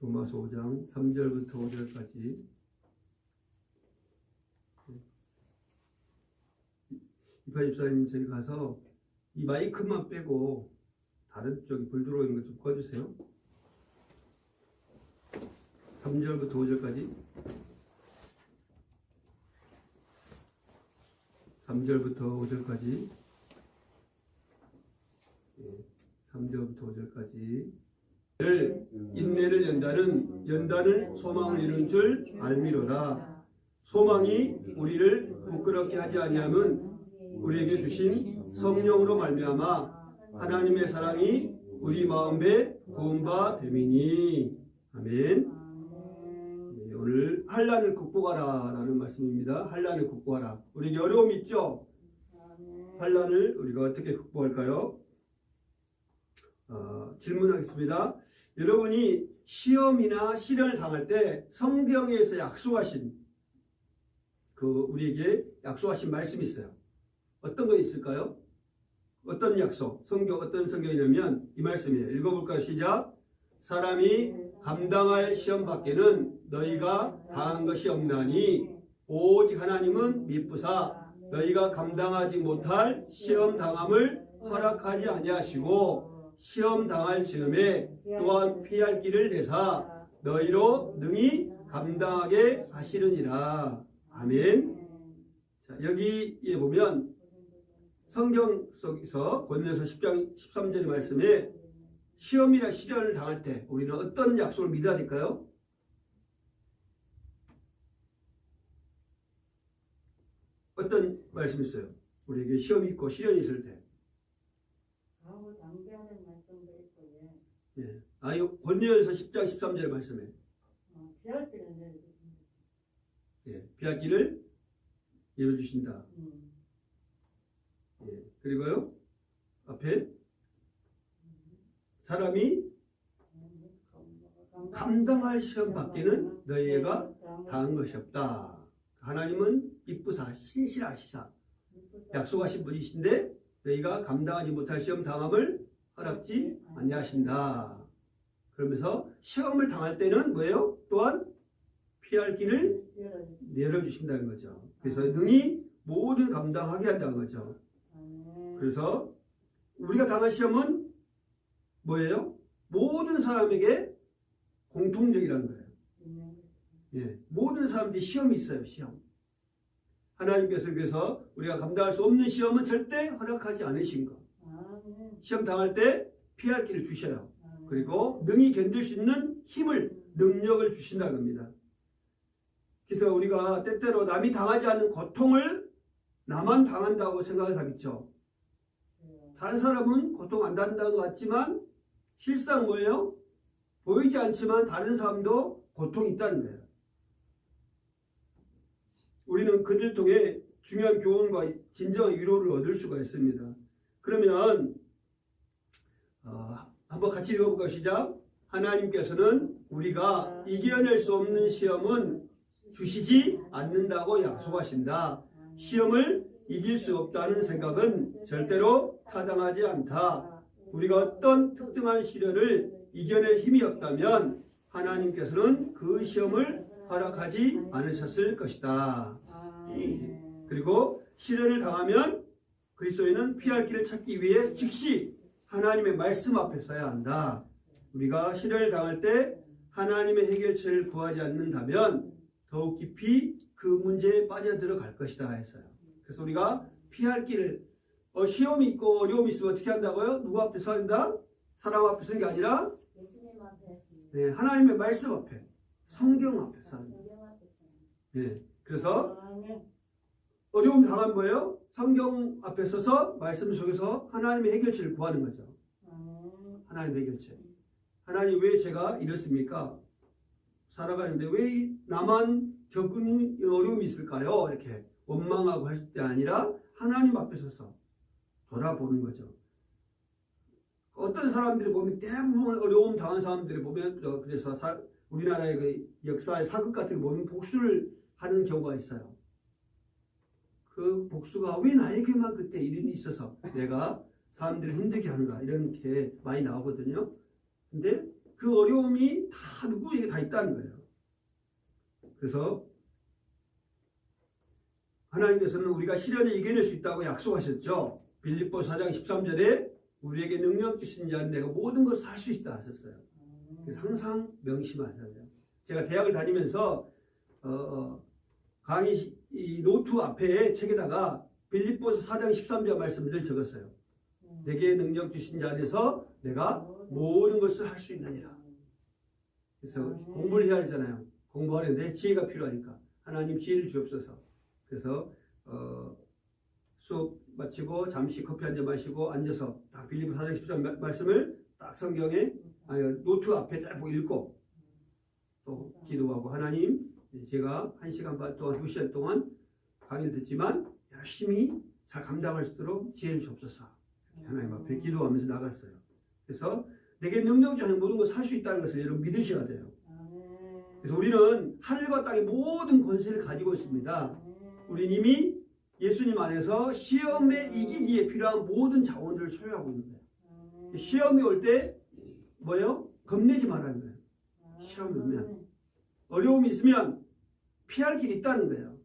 로마서 5장 3절부터 5절까지. 이파 집사님, 저희 가서 이 마이크만 빼고 다른 쪽이 불 들어오는 것 좀 꺼주세요. 3절부터 5절까지. 3절부터 5절까지. 3절부터 5절까지. 인내를 연단을 소망을 이룬 줄 알미로다. 소망이 우리를 부끄럽게 하지 아니함은 우리에게 주신 성령으로 말미암아 하나님의 사랑이 우리 마음에 부은 바 됨이니. 아멘. 오늘 환난을 극복하라 라는 말씀입니다. 환난을 극복하라. 우리에게 어려움이 있죠? 환난을 우리가 어떻게 극복할까요? 질문하겠습니다. 여러분이 시험이나 시련을 당할 때 성경에서 약속하신 우리에게 약속하신 말씀이 있어요. 어떤 거 있을까요? 어떤 약속? 어떤 성경이냐면 이 말씀이에요. 읽어볼까요? 시작. 사람이 감당할 시험 밖에는 너희가 당한 것이 없나니 오직 하나님은 미쁘사 너희가 감당하지 못할 시험 당함을 허락하지 아니하시고 시험 당할 즈음에 또한 피할 길을 내사 너희로 능히 감당하게 하시느니라. 아멘. 자, 여기에 보면 성경 속에서 고린도서 10장 13절의 말씀에 시험이나 시련을 당할 때 우리는 어떤 약속을 믿어야 될까요? 어떤 말씀이 있어요? 우리에게 시험이 있고 시련이 있을 때. 예. 고린도서 10장 13절의 말씀에 피할 길을 내려주신다. 예, 피할 길을 열어주신다. 예, 그리고요 앞에 사람이 감당할 시험 밖에는 너희가 당한 것이 없다. 하나님은 이쁘사 신실하시사 약속하신 분이신데 너희가 감당하지 못할 시험 당함을 허락지 아니하신다. 그러면서 시험을 당할 때는 뭐예요? 또한 피할 길을 열어주신다는 거죠. 그래서 능히 모두 감당하게 한다는 거죠. 그래서 우리가 당한 시험은 뭐예요? 모든 사람에게 공통적이라는 거예요. 예, 모든 사람들이 시험이 있어요. 시험. 하나님께서 그래서 우리가 감당할 수 없는 시험은 절대 허락하지 않으신 거. 시험 당할 때 피할 길을 주셔요. 그리고 능히 견딜 수 있는 힘을, 능력을 주신다는 겁니다. 그래서 우리가 때때로 남이 당하지 않는 고통을 나만 당한다고 생각하는 사람 있죠. 다른 사람은 고통 안 당한다는 것 같지만 실상 뭐예요? 보이지 않지만 다른 사람도 고통이 있다는 거예요. 우리는 그들 통해 중요한 교훈과 진정한 위로를 얻을 수가 있습니다. 그러면 한번 같이 읽어볼까요? 시작. 하나님께서는 우리가 이겨낼 수 없는 시험은 주시지 않는다고 약속하신다. 시험을 이길 수 없다는 생각은 절대로 타당하지 않다. 우리가 어떤 특정한 시련을 이겨낼 힘이 없다면 하나님께서는 그 시험을 허락하지 않으셨을 것이다. 그리고 시련을 당하면 그리스도인은 피할 길을 찾기 위해 즉시 하나님의 말씀 앞에 서야 한다. 우리가 시련을 당할 때 하나님의 해결책을 구하지 않는다면 더욱 깊이 그 문제에 빠져들어갈 것이다 했어요. 그래서 우리가 피할 길을 시험이 있고 어려움이 있으면 어떻게 한다고요? 누구 앞에 서야 한다? 사람 앞에 서는 게 아니라 네, 하나님의 말씀 앞에, 성경 앞에 서야 한다. 네, 그래서 어려움 당한 거예요? 성경 앞에 서서 말씀 속에서 하나님의 해결책을 구하는 거죠. 하나님의 해결책. 하나님 왜 제가 이렇습니까? 살아가는데 왜 나만 겪는 어려움이 있을까요? 이렇게 원망하고 할 때 아니라 하나님 앞에 서서 돌아보는 거죠. 어떤 사람들이 보면 대부분 어려움 당한 사람들이 보면 그래서 우리나라의 그 역사의 사극 같은 거 보면 복수를 하는 경우가 있어요. 그 복수가 왜 나에게만 그때 일이 있어서 내가 사람들을 힘들게 하는가 이런 게 많이 나오거든요. 근데 그 어려움이 다 누구에게 다 있다는 거예요. 그래서 하나님께서는 우리가 시련을 이겨낼 수 있다고 약속하셨죠. 빌립보서 4장 13절에 우리에게 능력 주신 자는 내가 모든 것을 할 수 있다 하셨어요. 그래서 항상 명심하셔야 돼요. 제가 대학을 다니면서 강의 이 노트 앞에 책에다가 빌립보서 4장 13절 말씀을 늘 적었어요. 내게 능력 주신 자 안에서 내가 모든 것을 할 수 있느니라. 그래서 공부를 해야 하잖아요. 공부하는데 지혜가 필요하니까 하나님 지혜를 주옵소서. 그래서 수업 마치고 잠시 커피 한 잔 마시고 앉아서 딱 빌립보서 4장 13절 말씀을 딱 성경에 노트 앞에 딱 읽고 또 기도하고 하나님 제가 1시간 반 동안 2시간 동안 강의를 듣지만 열심히 잘 감당할 수 있도록 지혜를 주옵소서. 하나님 앞에 기도하면서 나갔어요. 그래서 내게 능력 주시는 모든 것을 할 수 있다는 것을 여러분 믿으셔야 돼요. 그래서 우리는 하늘과 땅의 모든 권세를 가지고 있습니다. 우리는 이미 예수님 안에서 시험에 이기기에 필요한 모든 자원들을 소유하고 있는 거예요. 시험이 올 때 뭐예요? 겁내지 말라는 거예요. 시험이 오면 어려움이 있으면 피할 길이 있다는 거예요.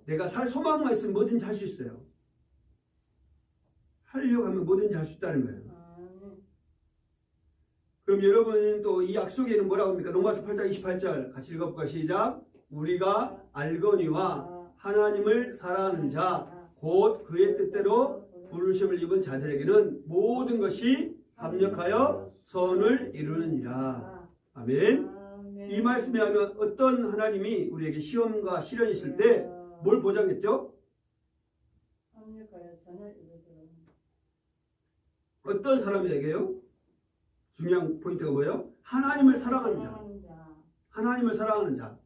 내가 살 소망만 있으면 뭐든지 할 수 있어요. 하려고 하면 뭐든지 할 수 있다는 거예요. 그럼 여러분 또 이 약속에는 뭐라고 합니까? 로마서 8장 28절 같이 읽어볼까요? 시작. 우리가 알거니와 하나님을 사랑하는 자 곧 그의 뜻대로 부르심을 입은 자들에게는 모든 것이 합력하여 선을 이루느니라. 아멘. 이 말씀에 하면 어떤 하나님이 우리에게 시험과 시련이 있을 때 뭘 보장했죠? 어떤 사람에게요? 중요한 포인트가 뭐예요? 하나님을 사랑하는 자. 하나님을 사랑하는 자.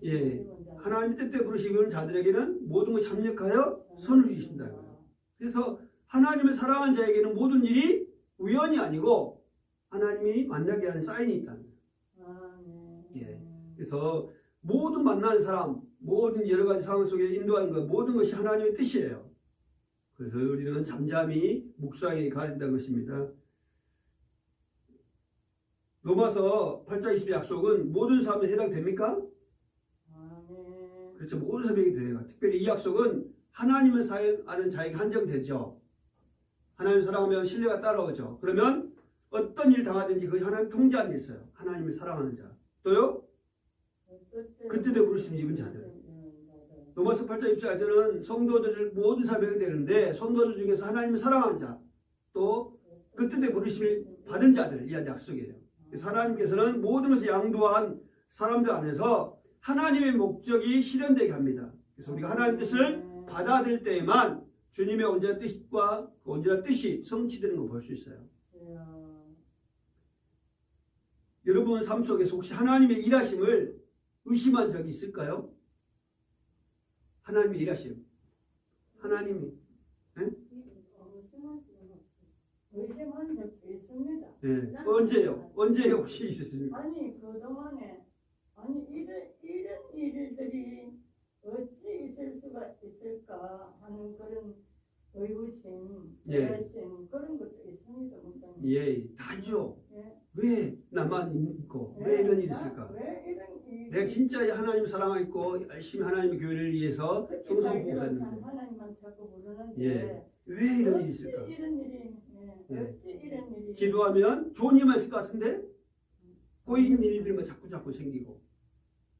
예, 하나님 뜻대로 부르시는 자들에게는 모든 것이 합력하여 선을 이루신다는 거예요. 그래서 하나님을 사랑하는 자에게는 모든 일이 우연이 아니고 하나님이 만나게 하는 사인이 있다는 거예요. 예, 그래서 모든 만나는 사람, 모든 여러 가지 상황 속에 인도하는 것, 모든 것이 하나님의 뜻이에요. 그래서 우리는 잠잠히 묵상히 가린다는 것입니다. 로마서 8장 20의 약속은 모든 사람에 해당됩니까? 그렇죠. 모든 사람에게 돼요. 특별히 이 약속은 하나님을 사랑하는 자에게 한정되죠. 하나님을 사랑하면 신뢰가 따라오죠. 그러면 어떤 일 당하든지 그것이 하나님 통제 안에 있어요. 하나님을 사랑하는 자. 또요? 그때도 부르심 입은 자들. 로마서 8장 24절은 성도들 모든 사람에게 되는데 성도들 중에서 하나님을 사랑하는 자, 또 그때도 부르심을 받은 자들 이 약속이에요. 그래서 하나님께서는 모든 것을 양도한 사람들 안에서 하나님의 목적이 실현되게 합니다. 그래서 우리가 하나님의 뜻을 받아들일 때에만 주님의 온전한 뜻과 온전한 뜻이 성취되는 걸 볼 수 있어요. 여러분 삶 속에서 혹시 하나님의 일하심을 의심한 적이 있을까요? 하나님의 일하심. 하나님이 의심한 적도 있습니다. 네. 언제요? 언제 혹시 있었습니까? 아니 그동안에 이런 일들이 어찌 있을 수가 있을까 하는 그런 의구심, 의심 그런 것도 있습니다. 예, 다죠. 예. 왜 나만 있고 왜 이런 일이 있을까? 왜 이런 일이? 내가 진짜 하나님 사랑하고 열심히 하나님의 교회를 위해서 충성을 봉사했는데 하나님만 자꾸 부르는데 왜 이런 일이 있을까? 이런 일이 어찌 이런 일이? 기도하면 좋은 일만 있을 것 같은데 꼬이는 일들만 자꾸 생기고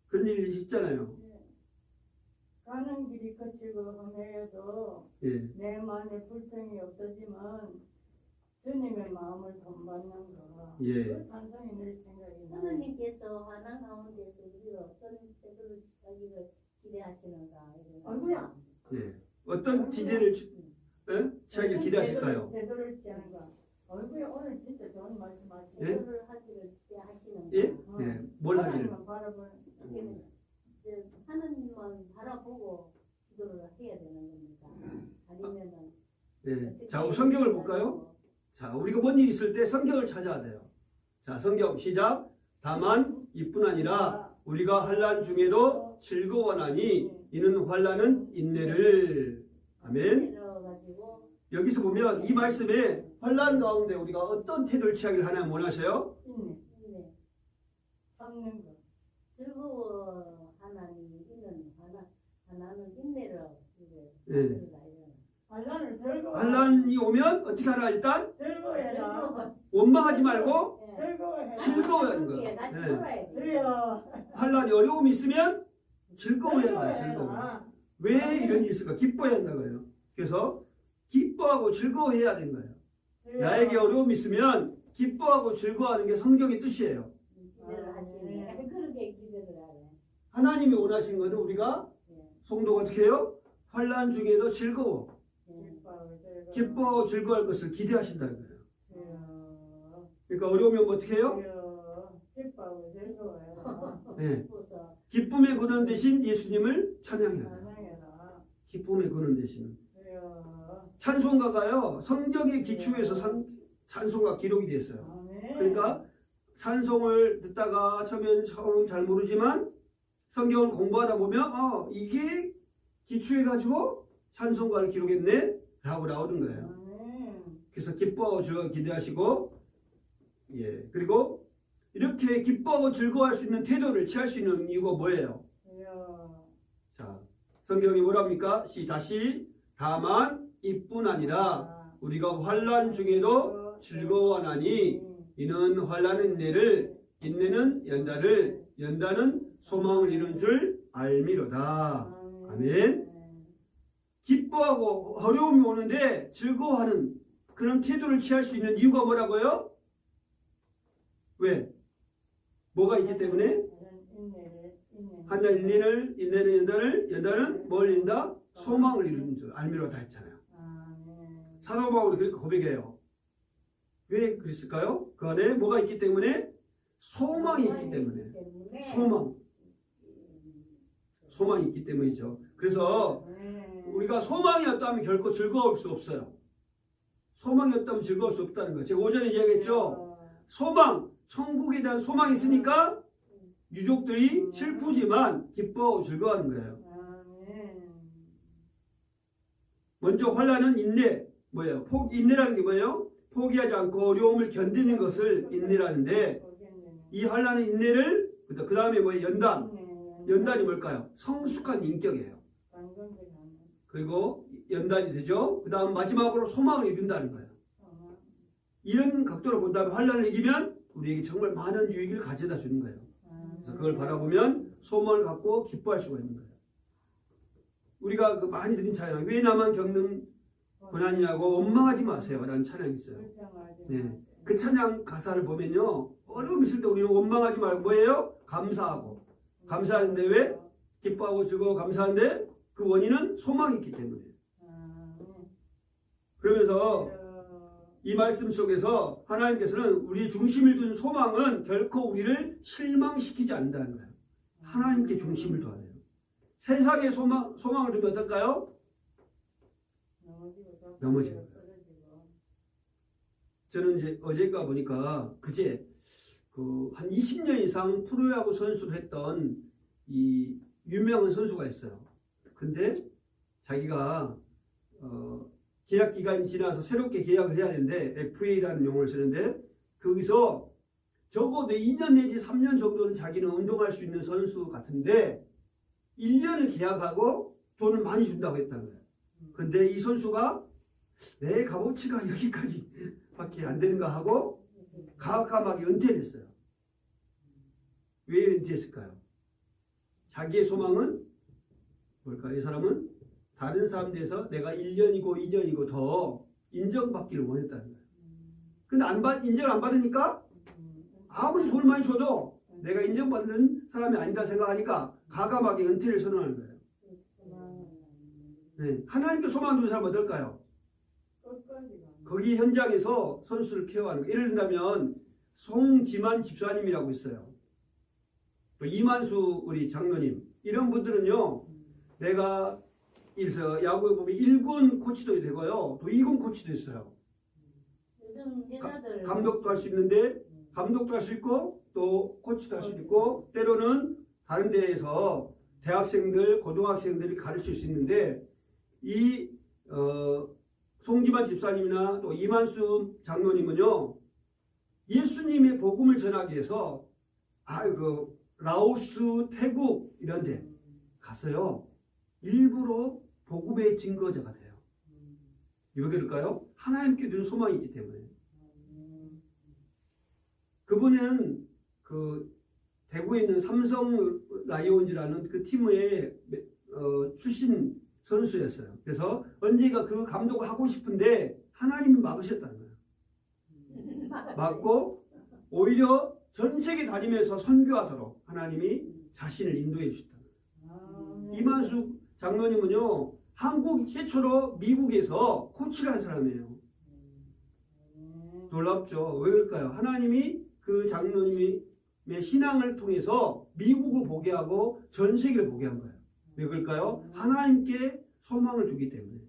그런 일이 있잖아요. 가는 길이 거칠고 험해도 내 마음에 불평이 없어지만 주님의 마음을 본받는 거. 그 찬송이 늘 생각이 나요. 하나님께서 하나 가운데서 우리가 어떤 때를 지키기를 기대하시는가. 아이고야. 어떤 지대를 취하기를 기대하실까요? 제도를 취하는가. 아이고야 오늘 진짜 좋은 말씀하시네. 제도를 하기를 기대하시는가. 뭘 하기를? 하나님만 바라보고 기도를 해야 되는 겁니다. 아니면은 자, 우리 성경을 볼까요? 자, 우리가 뭔 일이 있을 때 성경을 찾아야 돼요. 자, 성경 시작. 다만 이뿐 아니라 우리가 환난 중에도 즐거워하나니 이는 환난은 인내를. 아멘. 여기서 보면 이 말씀에 환란 가운데 우리가 어떤 태도를 취하길 하나님 원하셔요? 있네. 네. 참는 거. 즐거워 하나님 있는 하나는 인내를 이제 네. 환란을 즐거워. 환란이 오면 어떻게 하나 일단 즐거워해라. 즐거워. 원망하지 말고 예. 즐거워해라. 즐거워야 하는 즐겁게 거예요. 같이 네. 놀아야 돼. 그래요. 환란이 어려움이 있으면 즐거워야 한다. 즐거워. 즐거워해라. 왜 이런 일이 있을까? 기뻐해야 한다고요. 그래서 기뻐하고 즐거워해야 되는 거예요. 그래요. 나에게 어려움이 있으면 기뻐하고 즐거워하는 게 성경의 뜻이에요. 기대를 하시네. 그렇게 기대를 하네. 하나님이 원하시는 것은 우리가 예. 성도가 어떻게 해요? 환란 중에도 즐거워. 예. 기뻐하고 즐거워할 것을 기대하신다는 거예요. 그래요. 그러니까 어려움이 오면 어떻게 해요? 그래요. 기뻐하고 즐거워해라. 네. 기뻐서 기쁨의 근원 대신 예수님을 찬양해야 돼요. 사랑해라. 기쁨의 근원 대신. 그래요. 찬송가가요. 성경의 기초에서 찬송가 기록이 됐어요. 아멘. 그러니까 찬송을 듣다가 처음엔 잘 모르지만 성경을 공부하다 보면 이게 기초해가지고 찬송가를 기록했네 라고 나오는 거예요. 아멘. 그래서 기뻐하고 즐거워 기대하시고 그리고 이렇게 기뻐하고 즐거워할 수 있는 태도를 취할 수 있는 이유가 뭐예요? 그래요. 자, 성경이 뭐랍니까? 다시 다만 이뿐 아니라 우리가 환난 중에도 즐거워하나니 이는 환난은 인내를 인내는 연단을 연단은 소망을 이룬 줄 알미로다. 아멘. 기뻐하고 어려움이 오는데 즐거워하는 그런 태도를 취할 수 있는 이유가 뭐라고요? 왜? 뭐가 있기 때문에? 한날 인내는 연단을 연단은 뭘 이룬다? 소망을 이루는 줄 알미로다 했잖아요. 사도 바울이 그렇게 고백해요. 왜 그랬을까요? 그 안에 뭐가 있기 때문에? 소망이 있기 때문에. 소망이 있기 때문이죠. 그래서 우리가 소망이 없다면 결코 즐거울 수 없어요. 소망이 없다면 즐거울 수 없다는 거예요. 제가 오전에 이야기했죠. 소망, 천국에 대한 소망이 있으니까 유족들이 슬프지만 기뻐하고 즐거워하는 거예요. 먼저 환난은 인내, 뭐예요? 인내라는 게 뭐예요? 포기하지 않고 어려움을 견디는 것을 인내라는데 이 환난의 인내를 그 다음에 뭐예요? 연단이 뭘까요? 성숙한 인격이에요. 그리고 연단이 되죠. 그 다음 마지막으로 소망을 이룬다는 거예요. 이런 각도로 본다면 환난을 이기면 우리에게 정말 많은 유익을 가져다 주는 거예요. 그래서 그걸 바라보면 소망을 갖고 기뻐할 수가 있는 거예요. 우리가 많이 드린 찬양, 왜 나만 겪는 고난이냐고 원망하지 마세요 라는 찬양이 있어요. 네. 그 찬양 가사를 보면요, 어려움 있을 때 우리는 원망하지 말고 뭐예요? 감사하고. 감사하는데 왜? 기뻐하고 즐거워 감사한데 그 원인은 소망이 있기 때문에. 그러면서 이 말씀 속에서 하나님께서는 우리 중심을 둔 소망은 결코 우리를 실망시키지 않는다는 거예요. 하나님께 중심을 둬야 돼요. 세상에 소망을 두면 어떨까요? 넘어지는 거예요. 저는 이제 어제가 보니까 그제 한 20년 이상 프로야구 선수를 했던 이 유명한 선수가 있어요. 근데 자기가 계약 기간이 지나서 새롭게 계약을 해야 되는데 FA라는 용어를 쓰는데 거기서 적어도 2년 내지 3년 정도는 자기는 운동할 수 있는 선수 같은데 1년을 계약하고 돈을 많이 준다고 했다는 거예요. 근데 이 선수가 내 값어치가 여기까지 밖에 안 되는가 하고 가감하게 은퇴를 했어요. 왜 은퇴했을까요? 자기의 소망은 뭘까요? 이 사람은 다른 사람들에서 내가 1년이고 2년이고 더 인정받기를 원했다는 거예요. 근데 인정을 안 받으니까 아무리 돈을 많이 줘도 내가 인정받는 사람이 아니다 생각하니까 가감하게 은퇴를 선언하는 거예요. 네. 하나님께 소망 둔 사람 어떨까요? 거기 현장에서 선수를 케어하는 거예요. 예를 든다면 송지만 집사님이라고 있어요. 또 이만수 우리 장로님 이런 분들은요, 내가 야구에 보면 1군 코치도 되고요, 또 2군 코치도 있어요. 요즘 여자들 감독도 할 수 있는데 감독도 할 수 있고 또 코치도 할 수 있고 때로는 다른 데에서 대학생들, 고등학생들이 가르칠 수 있는데 이 송지만 집사님이나 또 이만수 장로님은요, 예수님의 복음을 전하기 위해서 라오스, 태국 이런 데 가서요, 일부러 복음의 증거자가 돼요. 왜 그럴까요? 하나님께 준 소망이 있기 때문에. 그분은 그 대구에 있는 삼성 라이온즈라는 그 팀의 출신 선수였어요. 그래서 언젠가 그 감독을 하고 싶은데 하나님이 막으셨다는 거예요. 막고 오히려 전 세계 다니면서 선교하도록 하나님이 자신을 인도해 주셨다는 거예요. 이만수 장로님은요, 한국 최초로 미국에서 코치를 한 사람이에요. 놀랍죠? 왜 그럴까요? 하나님이 그 장로님의 신앙을 통해서 미국을 보게 하고 전 세계를 보게 한 거예요. 왜 그럴까요? 하나님께 소망을 두기 때문에.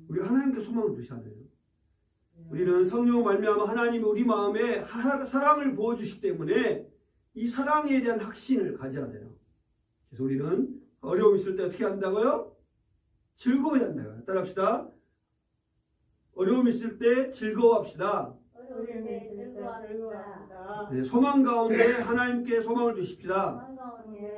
우리 하나님께 소망을 두셔야 돼요. 우리는 성령 말미암아 하나님이 우리 마음에 사랑을 부어주시기 때문에 이 사랑에 대한 확신을 가져야 돼요. 그래서 우리는 어려움 있을 때 어떻게 한다고요? 즐거워야 한다고요. 따라합시다. 어려움 있을 때 즐거워합시다. 어려울 때 즐거워합시다. 네, 소망 가운데 하나님께 소망을 두십시다.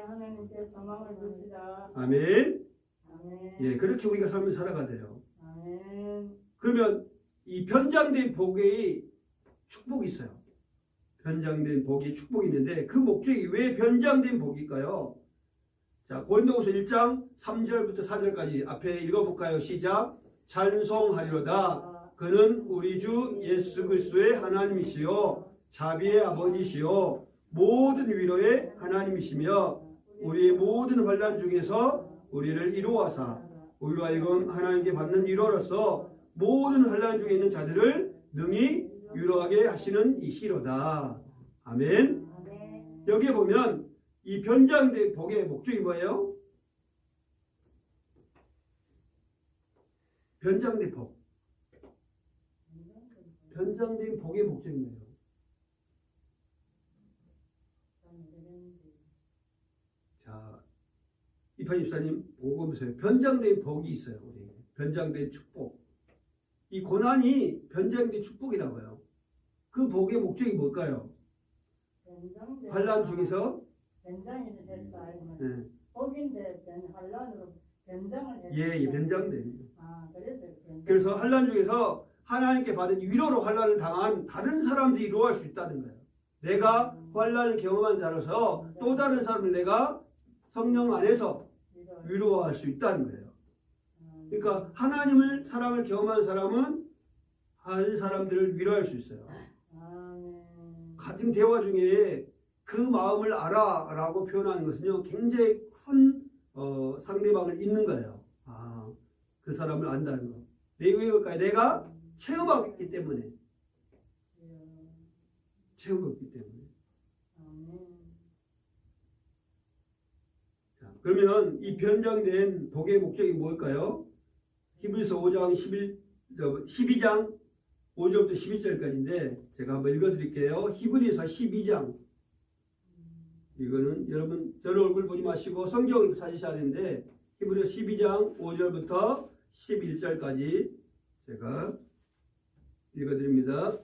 하나님께 소망을 두시다. 아멘. 아멘. 예, 그렇게 우리가 삶을 살아가야 돼요. 아멘. 그러면 이 변장된 복의 축복이 있어요. 변장된 복이 축복이 있는데 그 목적이 왜 변장된 복일까요? 자, 고린도후서 1장 3절부터 4절까지 앞에 읽어볼까요? 시작. 찬송하리로다. 그는 우리 주 예수 그리스도의 하나님이시요 자비의 아버지시요 모든 위로의 하나님이시며 우리의 모든 환난 중에서 우리를 이루어서 우리로 하여금 하나님께 받는 위로로서 모든 환난 중에 있는 자들을 능히 위로하게 하시는 이시로다. 아멘. 여기에 보면 이 변장된 복의 목적이 뭐예요? 변장된 복. 변장된 복의 목적이 뭐예요? 자, 이판 집사님 보고 보세요. 변장된 복이 있어요. 우리 변장된 축복. 이 고난이 변장된 축복이라고요. 그 복의 목적이 뭘까요? 환난 중에서 변장이 될까 알고 네. 복인데 환란으로 변장을 했어요. 예, 변장된. 그래서 그래서 환난 중에서 하나님께 받은 위로로 환난을 당한 다른 사람들이 이루어갈 수 있다는 거예요. 내가 환난을 경험한 자로서 또 다른 사람을 내가 성령 안에서 위로할 수 있다는 거예요. 그러니까 하나님을 사랑을 경험한 사람은 다른 사람들을 위로할 수 있어요. 같은 대화 중에 그 마음을 알아라고 표현하는 것은요, 굉장히 큰 상대방을 잊는 거예요. 그 사람을 안다는 거. 왜 그럴까요? 내가 체험하기 때문에. 체험했기 때문에. 자, 그러면 이 변장된 복의 목적이 뭘까요? 히브리서 5장 12장 5절부터 11절까지인데 제가 한번 읽어드릴게요. 히브리서 12장. 이거는 여러분 저를 얼굴 보지 마시고 성경을 찾으셔야 되는데 히브리서 12장 5절부터 11절까지 제가 읽어드립니다.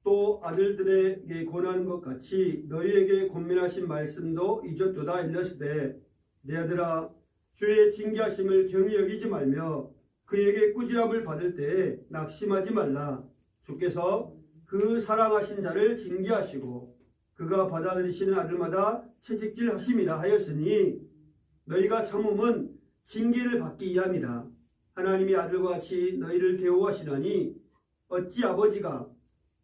또 아들들에게 권하는 것 같이 너희에게 권면하신 말씀도 잊었도다. 일렀으되 내 아들아 주의 징계하심을 경히 여기지 말며 그에게 꾸지람을 받을 때에 낙심하지 말라. 주께서 그 사랑하신 자를 징계하시고 그가 받아들이시는 아들마다 채찍질하심이라 하였으니 너희가 참음은 징계를 받기 위함이라. 하나님이 아들과 같이 너희를 대우하시나니 어찌 아버지가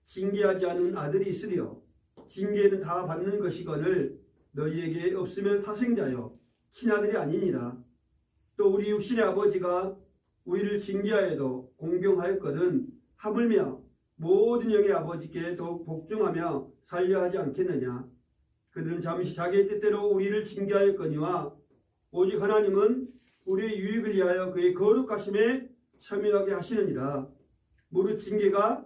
징계하지 않은 아들이 있으리요. 징계는 다 받는 것이거늘 너희에게 없으면 사생자여 친아들이 아니니라. 또 우리 육신의 아버지가 우리를 징계하여도 공경하였거든 하물며 모든 영의 아버지께 더욱 복종하며 살려 하지 않겠느냐. 그들은 잠시 자기의 뜻대로 우리를 징계하였거니와 오직 하나님은 우리의 유익을 위하여 그의 거룩하심에 참여하게 하시느니라. 무릇 징계가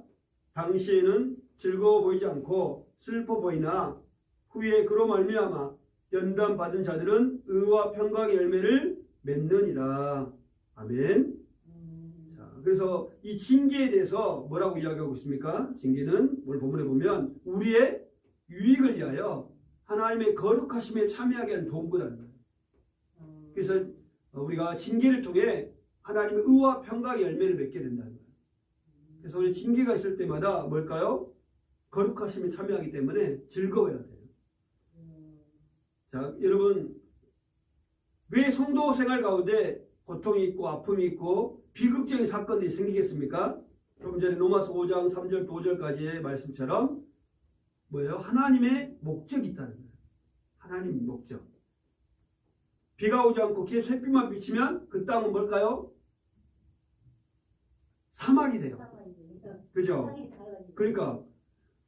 당시에는 즐거워 보이지 않고 슬퍼 보이나 후에 그로 말미암아 연단 받은 자들은 의와 평강의 열매를 맺느니라. 아멘. 자, 그래서 이 징계에 대해서 뭐라고 이야기하고 있습니까? 징계는 오늘 본문에 보면 우리의 유익을 위하여 하나님의 거룩하심에 참여하게 하는 도구라는 거예요. 그래서 우리가 징계를 통해 하나님의 의와 평강의 열매를 맺게 된다는 거예요. 그래서 우리 징계가 있을 때마다 뭘까요? 거룩하심에 참여하기 때문에 즐거워야 돼요. 자, 여러분, 왜 성도 생활 가운데 고통이 있고 아픔이 있고 비극적인 사건들이 생기겠습니까? 좀 전에 로마서 5장 3절 5절까지의 말씀처럼 뭐예요? 하나님의 목적이 있다는 거예요. 하나님의 목적. 비가 오지 않고 계속 햇빛만 비치면 그 땅은 뭘까요? 사막이 돼요. 그죠? 그러니까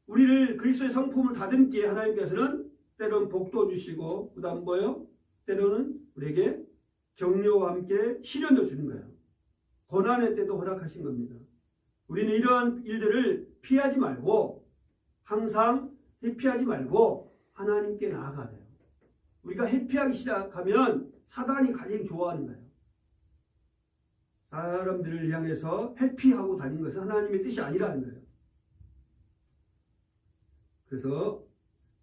우리를 그리스도의 성품을 다듬게 하나님께서는 때로는 복도 주시고 그 다음 뭐예요? 때로는 우리에게 격려와 함께 시련도 주는 거예요. 고난의 때도 허락하신 겁니다. 우리는 이러한 일들을 피하지 말고 항상 회피하지 말고 하나님께 나아가야 돼요. 우리가 회피하기 시작하면 사단이 가장 좋아하는 거예요. 사람들을 향해서 회피하고 다니는 것은 하나님의 뜻이 아니라는 거예요. 그래서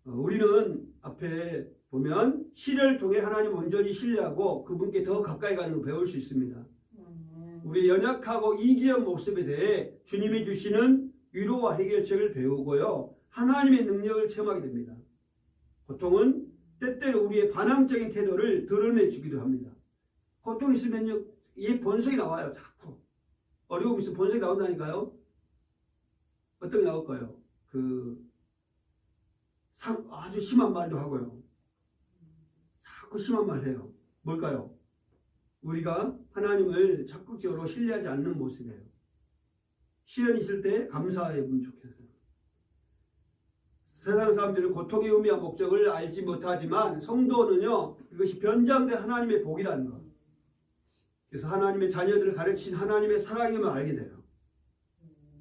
우리는 앞에 보면 시련을 통해 하나님 온전히 신뢰하고 그분께 더 가까이 가는 걸 배울 수 있습니다. 우리 연약하고 이기한 모습에 대해 주님이 주시는 위로와 해결책을 배우고요. 하나님의 능력을 체험하게 됩니다. 고통은 때때로 우리의 반항적인 태도를 드러내주기도 합니다. 고통 있으면요, 이 본성이 나와요. 자꾸. 어려움 있으면 본성이 나온다니까요. 어떤 게 나올까요? 아주 심한 말도 하고요. 자꾸 심한 말 해요. 뭘까요? 우리가 하나님을 적극적으로 신뢰하지 않는 모습이에요. 시련이 있을 때 감사해보면 좋겠어요. 세상 사람들은 고통의 의미와 목적을 알지 못하지만 성도는요, 이것이 변장된 하나님의 복이라는 것. 그래서 하나님의 자녀들을 가르친 하나님의 사랑임을 알게 돼요.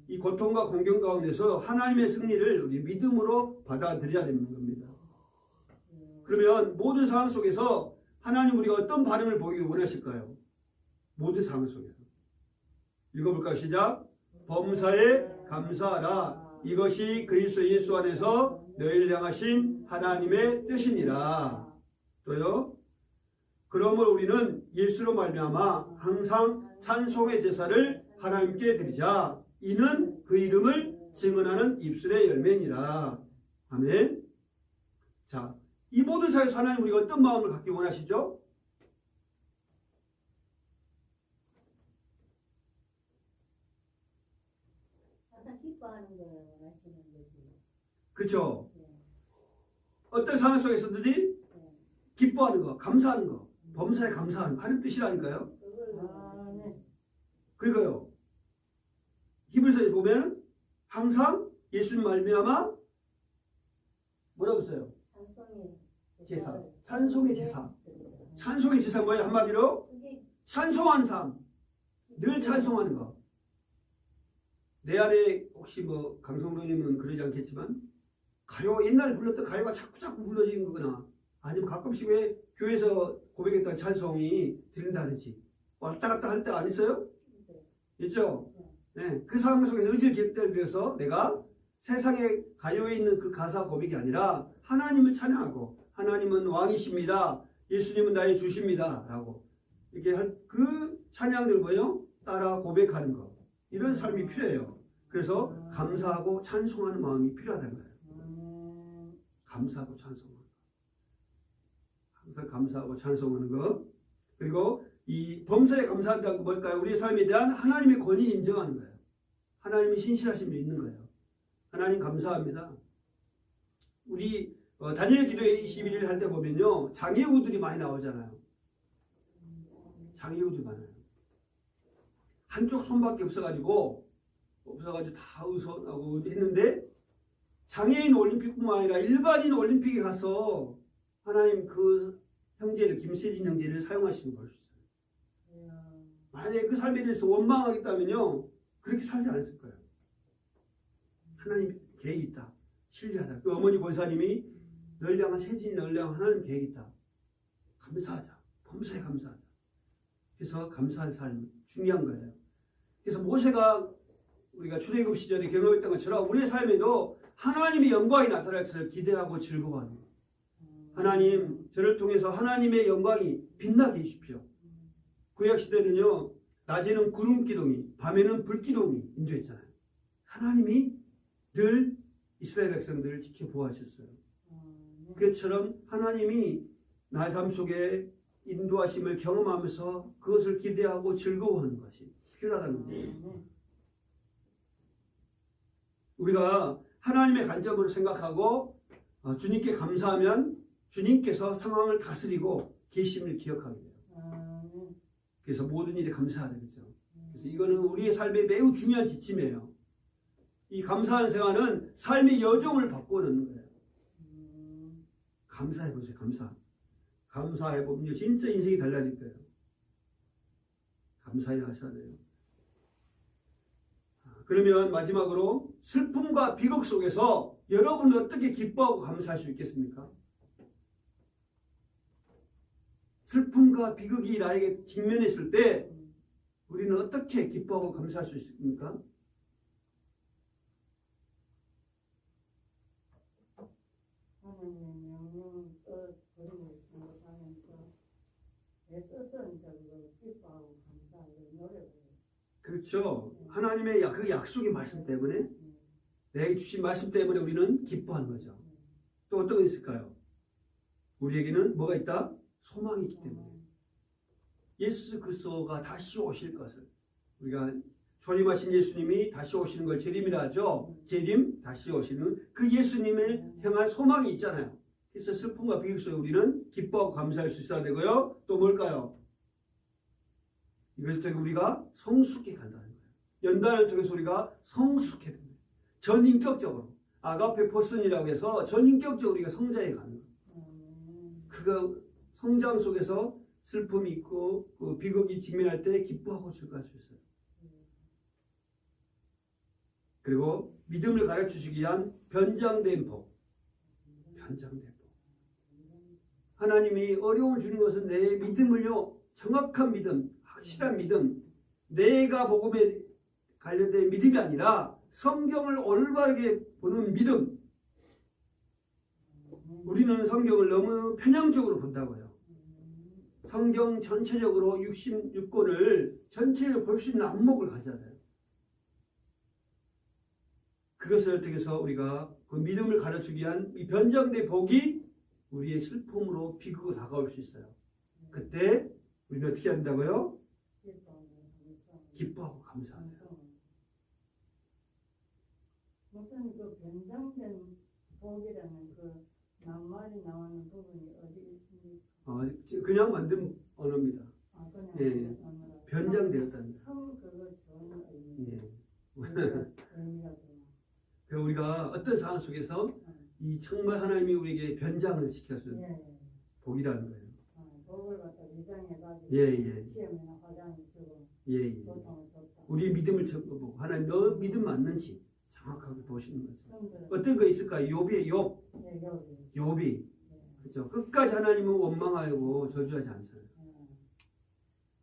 이 고통과 공경 가운데서 하나님의 승리를 우리 믿음으로 받아들여야 되는 겁니다. 그러면 모든 상황 속에서 하나님 우리가 어떤 반응을 보기를 원하실까요? 모든 상황 속에서. 읽어볼까요? 시작. 범사에 감사하라. 이것이 그리스도 예수 안에서 너희를 향하신 하나님의 뜻이니라. 또요. 그러므로 우리는 예수로 말미암아 항상 찬송의 제사를 하나님께 드리자. 이는 그 이름을 증언하는 입술의 열매니라. 아멘. 자, 이 모든 사회에서 하나님 우리가 어떤 마음을 갖기 원하시죠? 항상 기뻐하는 걸 원하시는 거지. 그렇죠. 어떤 상황 속에서든지 기뻐하는 거, 감사하는 거, 범사에 감사하는 거 하는 뜻이라니까요. 그러니까요. 히브리서에 보면 항상 예수님 말미암아 뭐라고 써요? 제사. 찬송의 제사. 찬송의 제사 뭐예요? 한마디로 찬송하는 삶. 늘 찬송하는 거. 내 안에 혹시 뭐 강성로님은 그러지 않겠지만 가요 옛날에 불렀던 가요가 자꾸 불러지는 거거나 아니면 가끔씩 왜 교회에서 고백했던 찬송이 들린다든지 왔다 갔다 할 때 안 있어요? 있죠? 네, 그 상황 속에서 의지를 기울여서 내가 세상에 가요에 있는 그 가사 고백이 아니라 하나님을 찬양하고 하나님은 왕이십니다. 예수님은 나의 주십니다. 라고 이렇게 할 그 찬양들 뭐예요? 따라 고백하는 거. 이런 삶이 필요해요. 그래서 감사하고 찬송하는 마음이 필요하다는 거예요. 감사하고 찬송하는 거. 항상 감사하고 찬송하는 거. 그리고 이 범사에 감사한다는 거 뭘까요? 우리의 삶에 대한 하나님의 권위를 인정하는 거예요. 하나님이 신실하심이 있는 거예요. 하나님 감사합니다. 우리 다니엘 기도회 21일 할 때 보면요. 장애우들이 많이 나오잖아요. 장애우들이 많아요. 한쪽 손밖에 없어가지고 다 의손하고 했는데 장애인 올림픽뿐만 아니라 일반인 올림픽에 가서 하나님 그 형제를 김세진 형제를 사용하시는 걸 수 있어요. 만약에 그 삶에 대해서 원망하겠다면요. 그렇게 살지 않았을 거예요. 하나님 계획이 있다. 신뢰하다. 그 어머니 권사님이 널 향한 세진이 널 향한 하나님 계획이 있다. 감사하자. 범사에 감사하자. 그래서 감사한 삶 중요한 거예요. 그래서 모세가 우리가 출애굽 시절에 경험했던 것처럼 우리의 삶에도 하나님의 영광이 나타날 것을 기대하고 즐거워하는 거예요. 하나님, 저를 통해서 하나님의 영광이 빛나게 해주십시오. 구약 시대는요, 낮에는 구름 기둥이, 밤에는 불 기둥이 인도했잖아요. 하나님이 늘 이스라엘 백성들을 지켜보아하셨어요. 그처럼 하나님이 나의 삶 속에 인도하심을 경험하면서 그것을 기대하고 즐거워하는 것이 필요하다는 거예요. 우리가 하나님의 관점으로 생각하고 주님께 감사하면 주님께서 상황을 다스리고 계심을 기억하게 돼요. 그래서 모든 일에 감사하다 그죠. 그래서 이거는 우리의 삶에 매우 중요한 지침이에요. 이 감사한 생활은 삶의 여정을 바꾸는 거예요. 감사해 보세요. 감사해 보면 진짜 인생이 달라질 거예요. 감사해야 하셔야 돼요. 그러면 마지막으로 슬픔과 비극 속에서 여러분은 어떻게 기뻐하고 감사할 수 있겠습니까? 슬픔과 비극이 나에게 직면했을 때 우리는 어떻게 기뻐하고 감사할 수 있습니까? 하나님의 명령을 버리고 생각하면서 내 뜻은 저기로 기뻐하고 감사하고 노력을 그렇죠. 하나님의 그 약속의 말씀 때문에 내게 주신 말씀 때문에 우리는 기뻐하는 거죠. 또 어떤 게 있을까요? 우리에게는 뭐가 있다? 소망이 있기 때문에 예수 그리스도가 다시 오실 것을 우리가 초림하신 예수님이 다시 오시는 걸 재림이라 하죠. 재림, 다시 오시는 그 예수님의 향한 소망이 있잖아요. 그래서 슬픔과 비극 속에 우리는 기뻐하고 감사할 수 있어야 되고요. 또 뭘까요? 이것을 통해 우리가 성숙해 간다는 거예요. 연단을 통해서 우리가 성숙해 됩니다. 전인격적으로 아가페 포슨이라고 해서 전인격적으로 우리가 성장해 가는 거예요. 그거 성장 속에서 슬픔이 있고 그 비극이 직면할 때 기뻐하고 즐거워할 수 있어요. 그리고 믿음을 가르쳐주기 위한 변장된 복. 하나님이 어려움을 주는 것은 내 믿음을요, 정확한 믿음, 확실한 믿음, 내가 복음에 관련된 믿음이 아니라 성경을 올바르게 보는 믿음. 우리는 성경을 너무 편향적으로 본다고요. 성경 전체적으로 66권을 전체를 볼 수 있는 안목을 가져야 돼요. 그것을 통해서 우리가 그 믿음을 가르치기 위한 이 변장된 복이 우리의 슬픔으로 비극으로 다가올 수 있어요. 그때 우리는 어떻게 한다고요? 기뻐하고 감사해요. 무슨 그 변장된 복이라는 그 낱말이 나오는 부분이 어디 있습니까? 그냥 만든 언어입니다. 그냥 예, 변장되었답니다. 참 그거 좋은 의미. 예. 의미라구나. 우리가 어떤 상황 속에서 이 정말 하나님이 우리에게 변장을 시켜서 복이라는 거예요. 복을 갖다 위장해가지고 예. 시험이나 화장을 주고 예. 보통을 줬다. 우리의 믿음을 보고 하나님 너 믿음 맞는지 정확하게 보시는 거죠. 어떤 거 있을까요? 욥이 그렇죠. 끝까지 하나님은 원망하고 저주하지 않잖아요.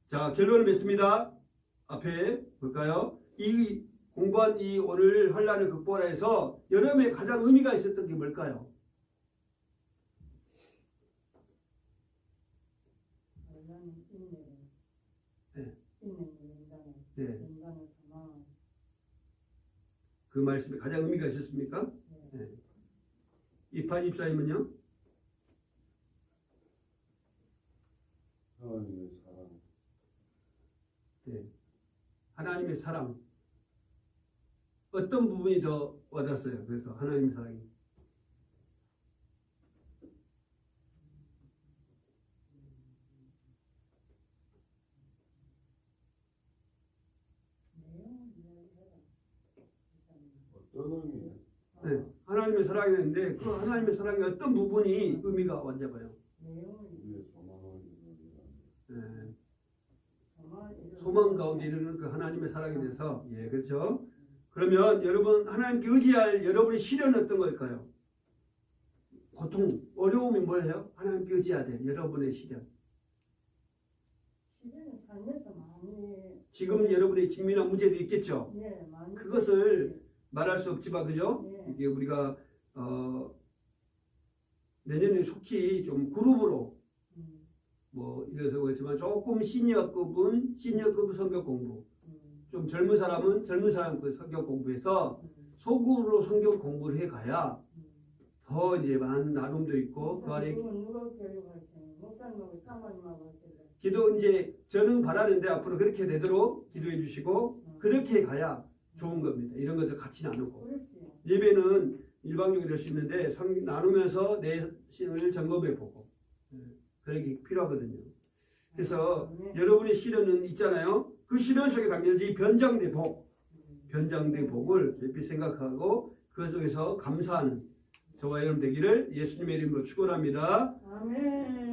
자, 결론을 맺습니다. 앞에 볼까요? 이 공부한 이 오늘 환란을 극복하라 해서 여름에 가장 의미가 있었던 게 뭘까요? 그 말씀에 가장 의미가 있었습니까? 네. 이판 입사님은요? 하나님의 사랑. 네. 하나님의 사랑. 어떤 부분이 더 와닿았어요? 그래서 하나님의 사랑이. 어떤 의미예요? 네. 하나님의 사랑이었는데 그 하나님의 사랑의 어떤 부분이 의미가 왔냐고요? 우리의 소망을 이루는 네. 소망 가운데 이르는 그 하나님의 사랑에 대해서 그렇죠. 그러면 여러분 하나님께 의지할 여러분의 시련은 어떤 걸까요? 고통, 어려움이 뭐예요? 하나님께 의지해야 돼. 여러분의 시련. 시련은 예. 지금 여러분의 직면한 문제도 있겠죠. 예, 많이. 그것을 말할 수 없지만 그죠? 예. 이게 우리가 내년에 속히 좀 그룹으로 뭐 이래서 그렇지만 조금 시니어급은 시니어급 성경 공부, 좀 젊은 사람은 젊은 사람 그 성경 공부해서 소그룹으로 성경 공부를 해 가야 더 이제 많은 나눔도 있고 그 안에 누가 교육하시는 목사님하고 사모님하고 하시는 기도 이제 저는 바라는데 앞으로 그렇게 되도록 기도해 주시고 그렇게 가야 좋은 겁니다. 이런 것들 같이 나누고 그렇지. 예배는 일방적으로 될 수 있는데 나누면서 내 신을 점검해 보고 그렇게 필요하거든요. 그래서 여러분의 시련은 있잖아요. 그 시련 속에 담겨진 변장된 복을 깊이 생각하고 그 속에서 감사하는 저와 여러분 되기를 예수님의 이름으로 축원합니다. 아멘.